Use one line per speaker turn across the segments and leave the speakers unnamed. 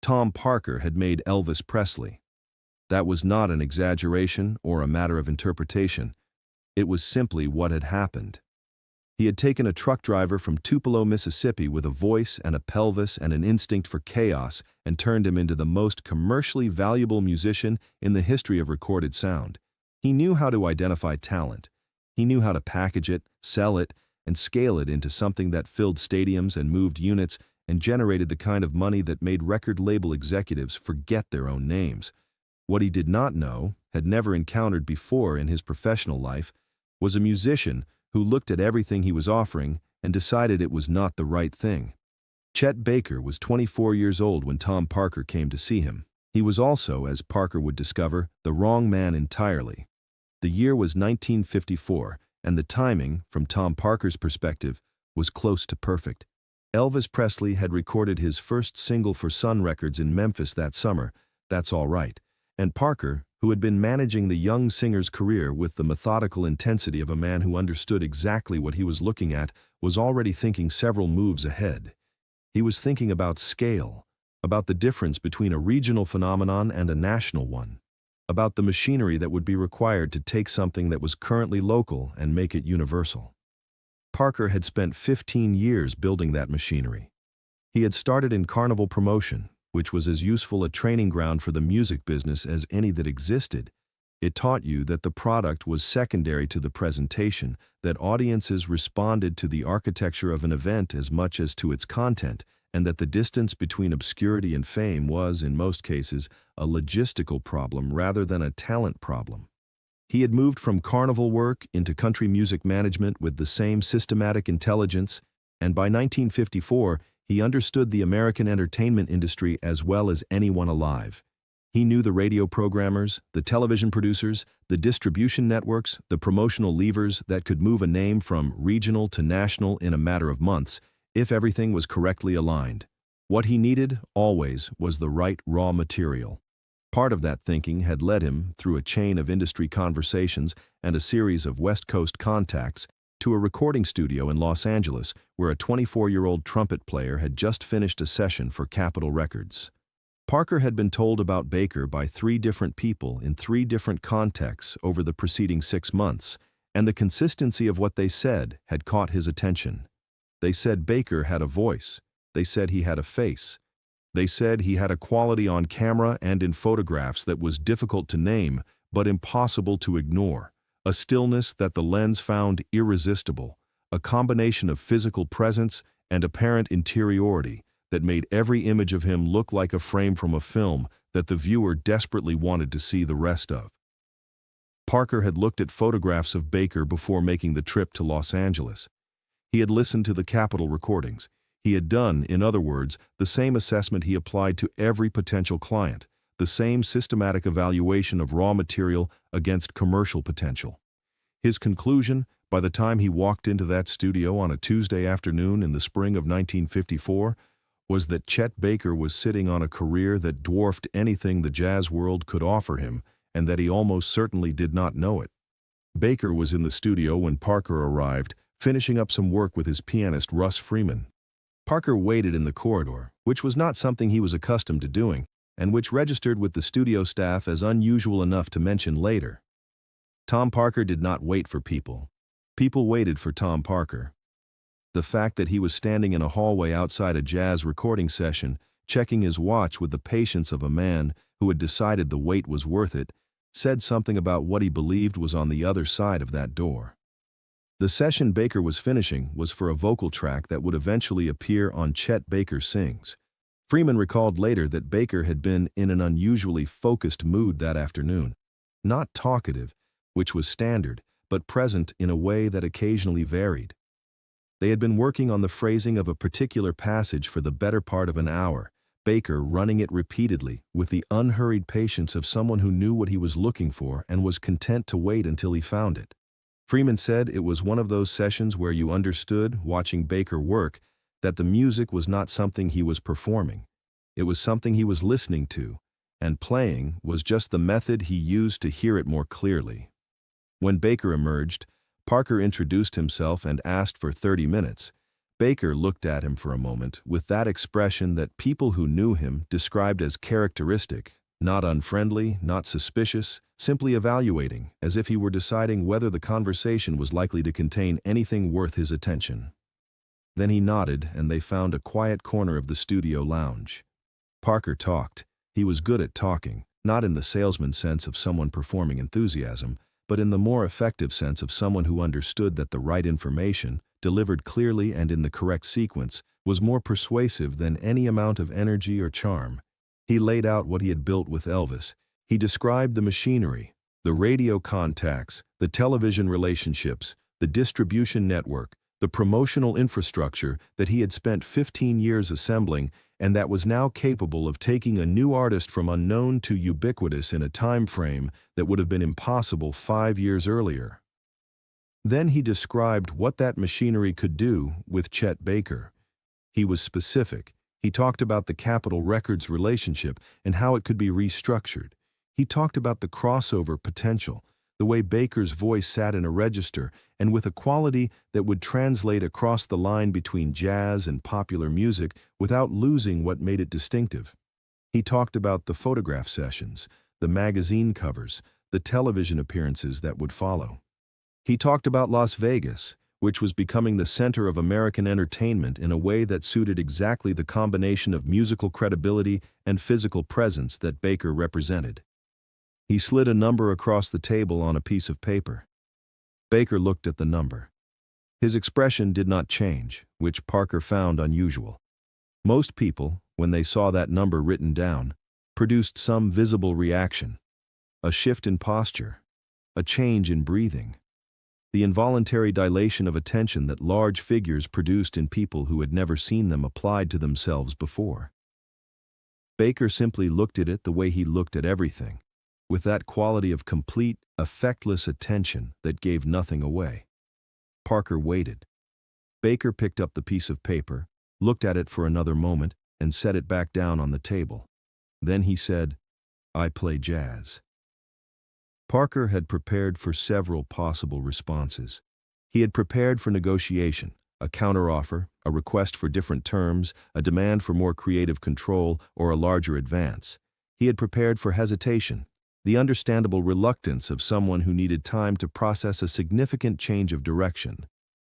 Tom Parker had made Elvis Presley. That was not an exaggeration or a matter of interpretation. It was simply what had happened. He had taken a truck driver from Tupelo, Mississippi with a voice and a pelvis and an instinct for chaos and turned him into the most commercially valuable musician in the history of recorded sound. He knew how to identify talent. He knew how to package it, sell it, and scale it into something that filled stadiums and moved units and generated the kind of money that made record label executives forget their own names. What he did not know, had never encountered before in his professional life, was a musician who looked at everything he was offering and decided it was not the right thing. Chet Baker was 24 years old when Tom Parker came to see him. He was also, as Parker would discover, the wrong man entirely. The year was 1954, and the timing, from Tom Parker's perspective, was close to perfect. Elvis Presley had recorded his first single for Sun Records in Memphis that summer, "That's All Right," and Parker, who had been managing the young singer's career with the methodical intensity of a man who understood exactly what he was looking at, was already thinking several moves ahead. He was thinking about scale, about the difference between a regional phenomenon and a national one, about the machinery that would be required to take something that was currently local and make it universal. Parker had spent 15 years building that machinery. He had started in carnival promotion, which was as useful a training ground for the music business as any that existed. It taught you that the product was secondary to the presentation, that audiences responded to the architecture of an event as much as to its content, and that the distance between obscurity and fame was, in most cases, a logistical problem rather than a talent problem. He had moved from carnival work into country music management with the same systematic intelligence, and by 1954, he understood the American entertainment industry as well as anyone alive. He knew the radio programmers, the television producers, the distribution networks, the promotional levers that could move a name from regional to national in a matter of months, if everything was correctly aligned. What he needed, always, was the right raw material. Part of that thinking had led him, through a chain of industry conversations and a series of West Coast contacts, to a recording studio in Los Angeles where a 24-year-old trumpet player had just finished a session for Capitol Records. Parker had been told about Baker by 3 different people in 3 different contexts over the preceding 6 months, and the consistency of what they said had caught his attention. They said Baker had a voice. They said he had a face. They said he had a quality on camera and in photographs that was difficult to name but impossible to ignore, a stillness that the lens found irresistible, a combination of physical presence and apparent interiority that made every image of him look like a frame from a film that the viewer desperately wanted to see the rest of. Parker had looked at photographs of Baker before making the trip to Los Angeles. He had listened to the Capitol recordings. He had done, in other words, the same assessment he applied to every potential client, the same systematic evaluation of raw material against commercial potential. His conclusion, by the time he walked into that studio on a Tuesday afternoon in the spring of 1954, was that Chet Baker was sitting on a career that dwarfed anything the jazz world could offer him, and that he almost certainly did not know it. Baker was in the studio when Parker arrived, finishing up some work with his pianist Russ Freeman. Parker waited in the corridor, which was not something he was accustomed to doing, and which registered with the studio staff as unusual enough to mention later. Tom Parker did not wait for people. People waited for Tom Parker. The fact that he was standing in a hallway outside a jazz recording session, checking his watch with the patience of a man who had decided the wait was worth it, said something about what he believed was on the other side of that door. The session Baker was finishing was for a vocal track that would eventually appear on Chet Baker Sings. Freeman recalled later that Baker had been in an unusually focused mood that afternoon. Not talkative, which was standard, but present in a way that occasionally varied. They had been working on the phrasing of a particular passage for the better part of an hour, Baker running it repeatedly with the unhurried patience of someone who knew what he was looking for and was content to wait until he found it. Freeman said it was one of those sessions where you understood, watching Baker work, that the music was not something he was performing. It was something he was listening to, and playing was just the method he used to hear it more clearly. When Baker emerged, Parker introduced himself and asked for 30 minutes. Baker looked at him for a moment with that expression that people who knew him described as characteristic, not unfriendly, not suspicious, simply evaluating, as if he were deciding whether the conversation was likely to contain anything worth his attention. Then he nodded, and they found a quiet corner of the studio lounge. Parker talked. He was good at talking, not in the salesman sense of someone performing enthusiasm, but in the more effective sense of someone who understood that the right information, delivered clearly and in the correct sequence, was more persuasive than any amount of energy or charm. He laid out what he had built with Elvis. He described the machinery, the radio contacts, the television relationships, the distribution network, the promotional infrastructure that he had spent 15 years assembling and that was now capable of taking a new artist from unknown to ubiquitous in a time frame that would have been impossible 5 years earlier. Then he described what that machinery could do with Chet Baker. He was specific. He talked about the Capitol Records relationship and how it could be restructured. He talked about the crossover potential, the way Baker's voice sat in a register and with a quality that would translate across the line between jazz and popular music without losing what made it distinctive. He talked about the photograph sessions, the magazine covers, the television appearances that would follow. He talked about Las Vegas, which was becoming the center of American entertainment in a way that suited exactly the combination of musical credibility and physical presence that Baker represented. He slid a number across the table on a piece of paper. Baker looked at the number. His expression did not change, which Parker found unusual. Most people, when they saw that number written down, produced some visible reaction. A shift in posture, a change in breathing, the involuntary dilation of attention that large figures produced in people who had never seen them applied to themselves before. Baker simply looked at it the way he looked at everything, with that quality of complete, effectless attention that gave nothing away. Parker waited. Baker picked up the piece of paper, looked at it for another moment, and set it back down on the table. Then he said, "I play jazz." Parker had prepared for several possible responses. He had prepared for negotiation, a counteroffer, a request for different terms, a demand for more creative control, or a larger advance. He had prepared for hesitation, the understandable reluctance of someone who needed time to process a significant change of direction.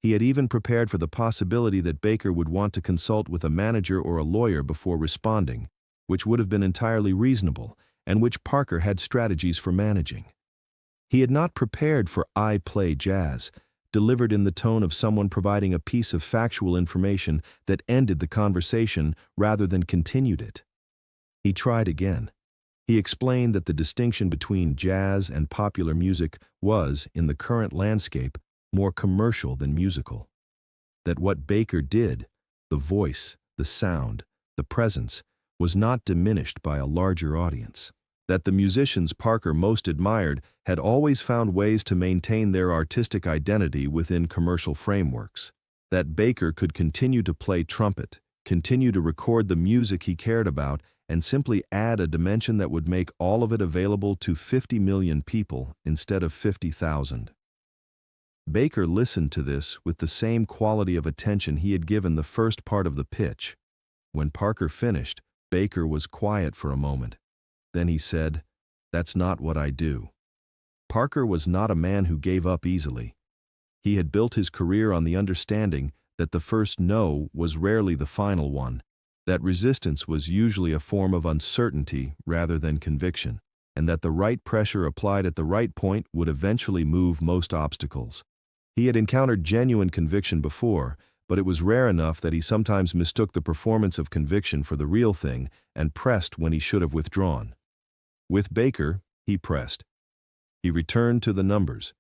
He had even prepared for the possibility that Baker would want to consult with a manager or a lawyer before responding, which would have been entirely reasonable, and which Parker had strategies for managing. He had not prepared for "I play jazz," delivered in the tone of someone providing a piece of factual information that ended the conversation rather than continued it. He tried again. He explained that the distinction between jazz and popular music was, in the current landscape, more commercial than musical. That what Baker did, the voice, the sound, the presence, was not diminished by a larger audience. That the musicians Parker most admired had always found ways to maintain their artistic identity within commercial frameworks. That Baker could continue to play trumpet, continue to record the music he cared about, and simply add a dimension that would make all of it available to 50 million people instead of 50,000. Baker listened to this with the same quality of attention he had given the first part of the pitch. When Parker finished, Baker was quiet for a moment. Then he said, "That's not what I do." Parker was not a man who gave up easily. He had built his career on the understanding that the first no was rarely the final one, that resistance was usually a form of uncertainty rather than conviction, and that the right pressure applied at the right point would eventually move most obstacles. He had encountered genuine conviction before, but it was rare enough that he sometimes mistook the performance of conviction for the real thing and pressed when he should have withdrawn. With Baker, he pressed. He returned to the numbers.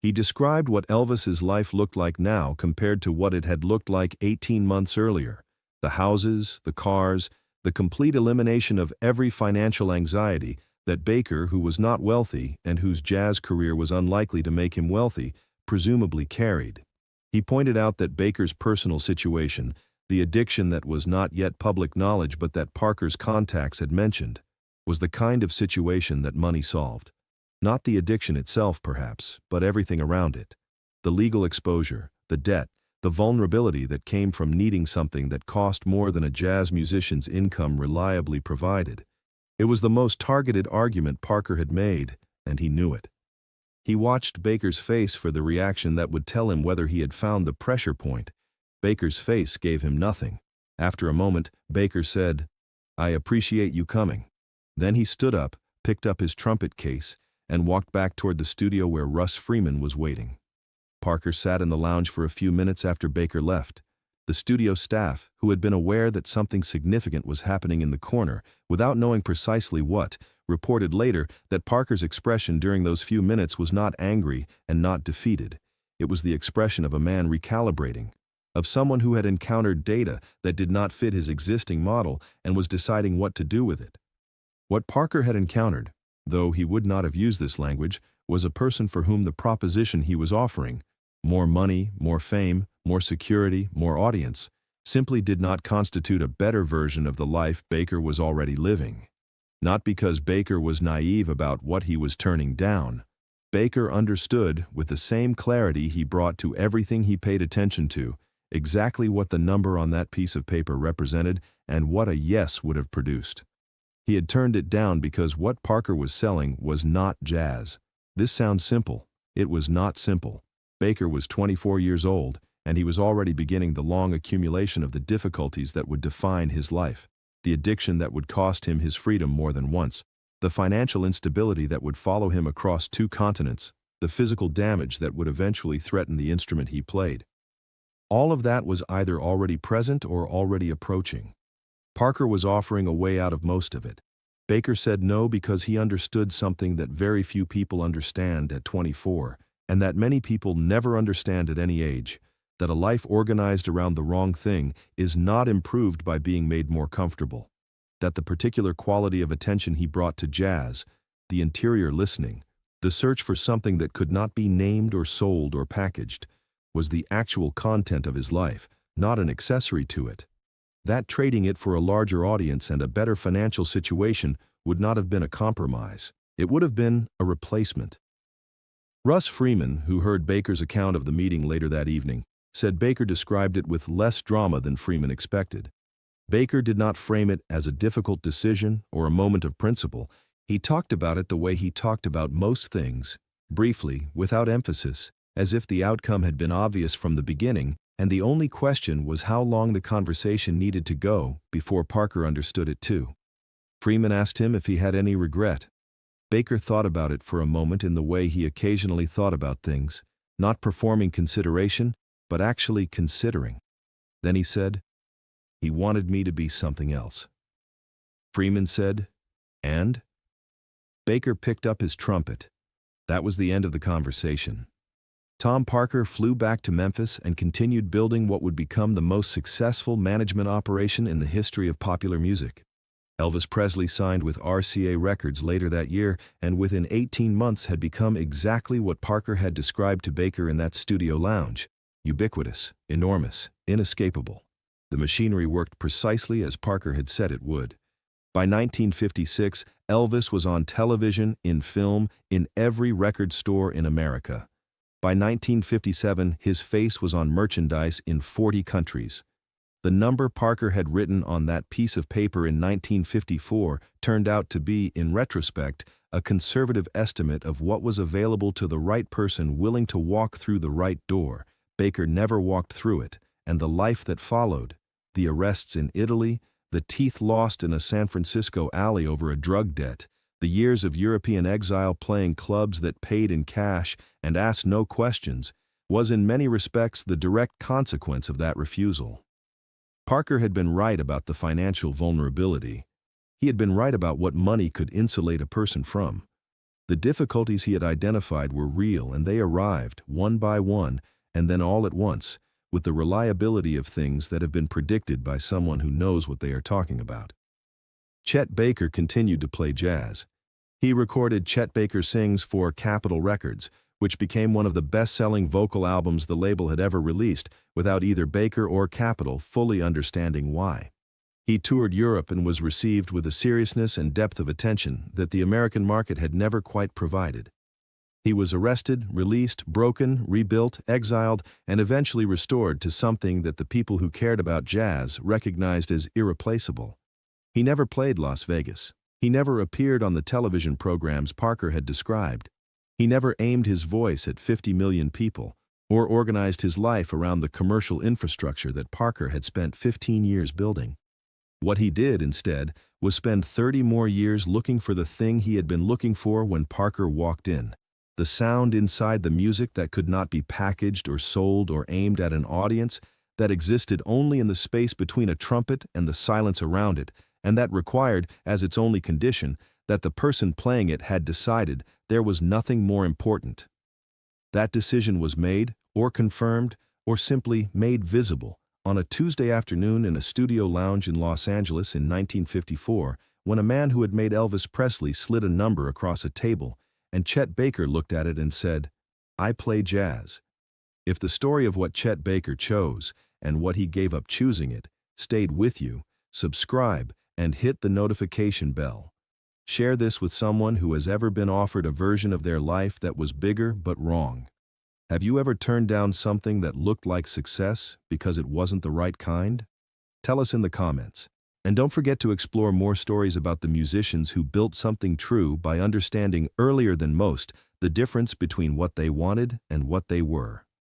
He described what Elvis's life looked like now compared to what it had looked like 18 months earlier. The houses, the cars, the complete elimination of every financial anxiety that Baker, who was not wealthy and whose jazz career was unlikely to make him wealthy, presumably carried. He pointed out that Baker's personal situation, the addiction that was not yet public knowledge but that Parker's contacts had mentioned, was the kind of situation that money solved. Not the addiction itself, perhaps, but everything around it. The legal exposure, the debt, the vulnerability that came from needing something that cost more than a jazz musician's income reliably provided. It was the most targeted argument Parker had made, and he knew it. He watched Baker's face for the reaction that would tell him whether he had found the pressure point. Baker's face gave him nothing. After a moment, Baker said, "I appreciate you coming." Then he stood up, picked up his trumpet case, and walked back toward the studio where Russ Freeman was waiting. Parker sat in the lounge for a few minutes after Baker left. The studio staff, who had been aware that something significant was happening in the corner, without knowing precisely what, reported later that Parker's expression during those few minutes was not angry and not defeated. It was the expression of a man recalibrating, of someone who had encountered data that did not fit his existing model and was deciding what to do with it. What Parker had encountered, though he would not have used this language, was a person for whom the proposition he was offering, more money, more fame, more security, more audience, simply did not constitute a better version of the life Baker was already living. Not because Baker was naive about what he was turning down. Baker understood, with the same clarity he brought to everything he paid attention to, exactly what the number on that piece of paper represented and what a yes would have produced. He had turned it down because what Parker was selling was not jazz. This sounds simple. It was not simple. Baker was 24 years old, and he was already beginning the long accumulation of the difficulties that would define his life, the addiction that would cost him his freedom more than once, the financial instability that would follow him across 2 continents, the physical damage that would eventually threaten the instrument he played. All of that was either already present or already approaching. Parker was offering a way out of most of it. Baker said no because he understood something that very few people understand at 24, and that many people never understand at any age, that a life organized around the wrong thing is not improved by being made more comfortable, that the particular quality of attention he brought to jazz, the interior listening, the search for something that could not be named or sold or packaged, was the actual content of his life, not an accessory to it. That trading it for a larger audience and a better financial situation would not have been a compromise. It would have been a replacement. Russ Freeman, who heard Baker's account of the meeting later that evening, said Baker described it with less drama than Freeman expected. Baker did not frame it as a difficult decision or a moment of principle. He talked about it the way he talked about most things, briefly, without emphasis, as if the outcome had been obvious from the beginning, and the only question was how long the conversation needed to go before Parker understood it too. Freeman asked him if he had any regret. Baker thought about it for a moment in the way he occasionally thought about things, not performing consideration, but actually considering. Then he said, "He wanted me to be something else." Freeman said, "And?" Baker picked up his trumpet. That was the end of the conversation. Tom Parker flew back to Memphis and continued building what would become the most successful management operation in the history of popular music. Elvis Presley signed with RCA Records later that year, and within 18 months had become exactly what Parker had described to Baker in that studio lounge: ubiquitous, enormous, inescapable. The machinery worked precisely as Parker had said it would. By 1956, Elvis was on television, in film, in every record store in America. By 1957, his face was on merchandise in 40 countries. The number Parker had written on that piece of paper in 1954 turned out to be, in retrospect, a conservative estimate of what was available to the right person willing to walk through the right door. Baker never walked through it, and the life that followed, the arrests in Italy, the teeth lost in a San Francisco alley over a drug debt, the years of European exile playing clubs that paid in cash and asked no questions, was in many respects the direct consequence of that refusal. Parker had been right about the financial vulnerability. He had been right about what money could insulate a person from. The difficulties he had identified were real, and they arrived, one by one, and then all at once, with the reliability of things that have been predicted by someone who knows what they are talking about. Chet Baker continued to play jazz. He recorded Chet Baker Sings for Capitol Records, which became one of the best-selling vocal albums the label had ever released, without either Baker or Capitol fully understanding why. He toured Europe and was received with a seriousness and depth of attention that the American market had never quite provided. He was arrested, released, broken, rebuilt, exiled, and eventually restored to something that the people who cared about jazz recognized as irreplaceable. He never played Las Vegas. He never appeared on the television programs Parker had described. He never aimed his voice at 50 million people, or organized his life around the commercial infrastructure that Parker had spent 15 years building. What he did, instead, was spend 30 more years looking for the thing he had been looking for when Parker walked in. The sound inside the music that could not be packaged or sold or aimed at an audience, that existed only in the space between a trumpet and the silence around it, and that required, as its only condition, that the person playing it had decided there was nothing more important. That decision was made, or confirmed, or simply made visible, on a Tuesday afternoon in a studio lounge in Los Angeles in 1954, when a man who had made Elvis Presley slid a number across a table, and Chet Baker looked at it and said, "I play jazz." If the story of what Chet Baker chose, and what he gave up choosing it, stayed with you, subscribe and hit the notification bell. Share this with someone who has ever been offered a version of their life that was bigger but wrong. Have you ever turned down something that looked like success because it wasn't the right kind? Tell us in the comments. And don't forget to explore more stories about the musicians who built something true by understanding earlier than most the difference between what they wanted and what they were.